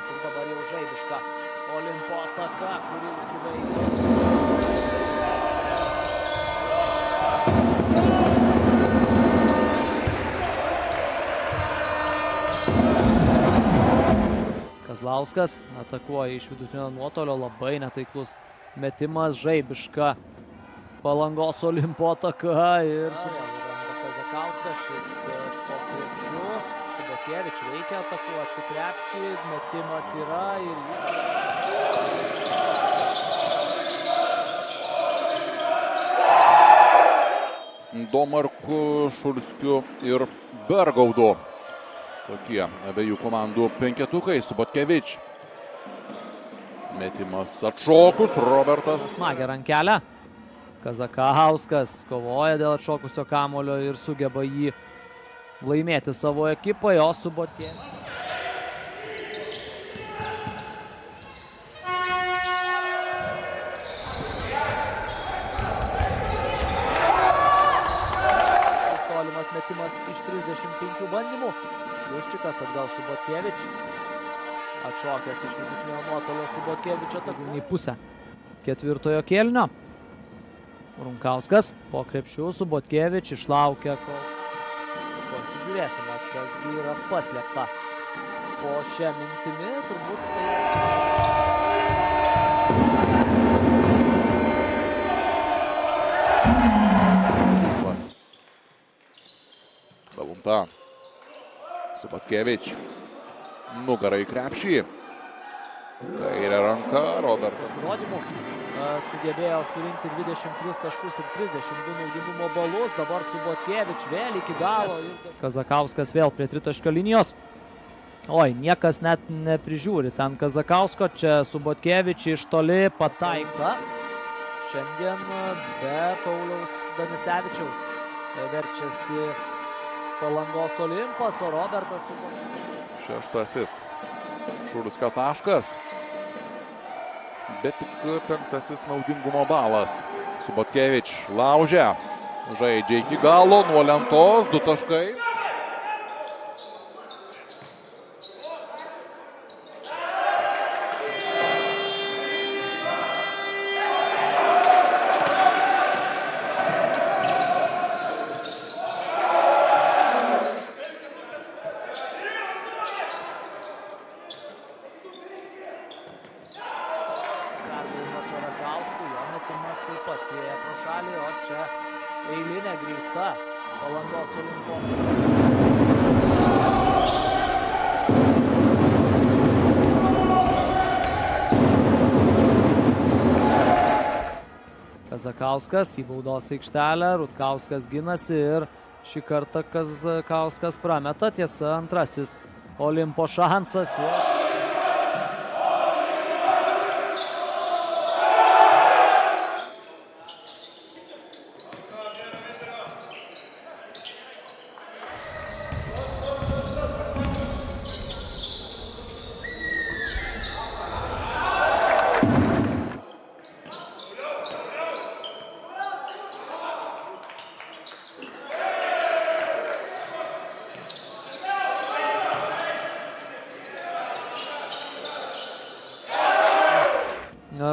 metimas ir dabar jau žaibiška Olimpo ataka, kuri užsibaigė. Kazlauskas atakuoja iš vidutinio nuotolio, labai netaiklus metimas, žaibiška Palangos Olimpo ataka ir suranda Kazakauskas, šis po krepšiu, Subokevič reikia atakuoti krepšį, metimas yra ir jis... Domarku, Šulskiu ir Bergaudu. Tokie abiejų komandų penketukai. Subotkevič. Metimas atšokus, Robertas. Smagė rankelę. Kazakauskas kovoja dėl atšokusio kamulio ir sugeba jį laimėti savo ekipai, o Subotkevič. Tolimas metimas iš 35 bandymų. Juščikas atgal Subotkevič. Atšokęs iš vidutinio nuotolio Subotkevič atakų į pusę ketvirtojo kėlinio. Runkauskas po krepšių, Subotkevič išlaukia, kol pasižiūrėsime, kasgi yra paslėpta po šią mintimį, turbūt tai... Balunta. Subotkevič. Nugara į krepšį. Kairė ranka, Robertas. Pasirodymų sugebėjo surinkti 23 taškus ir 32 naudingumo balus. Dabar Subotkevič vėl iki galo. Kazakauskas vėl prie tritaškio linijos. Oi, niekas net neprižiūri ten Kazakausko. Čia Subotkevič iš toli pataiko. Šiandien be Pauliaus Danisevičiaus verčiasi Palangos Olimpas, o Robertas Subotkevič. Šeštasis Šulskio taškas. Bet tik penktasis naudingumo balas. Subotkevič laužia. Žaidžia iki galo, nuo lentos, 2 taškai. Taip pat skrieja pro šalį, o čia eilinė greita Palangos Olimpo. Kazakauskas į baudos aikštelę, Rutkauskas ginasi ir šį kartą Kazakauskas prameta, tiesa antrasis Olimpo šansas.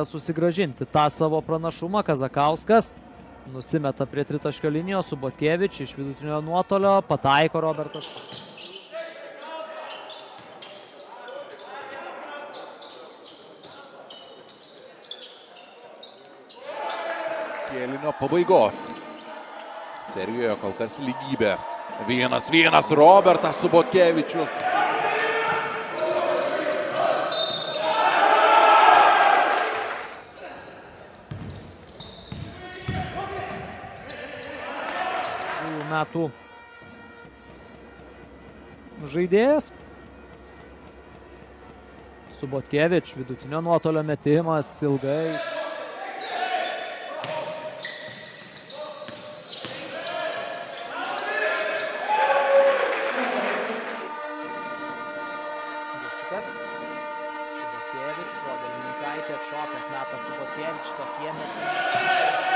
Susigrąžinti tą savo pranašumą. Kazakauskas nusimeta prie tritaškio linijos, Subotkevič iš vidutinio nuotolio, pataiko Robertas. Kėlinio pabaigos. Serijoje kol kas lygybė. 1-1 Robertas Subotkevičius. Metų žaidėjas. Subotkevič, vidutinio nuotolio metimas, ilgai. Juščikas. Subotkevič, Prodelninkaitė atšokęs metas Subotkevič, tokie metimai.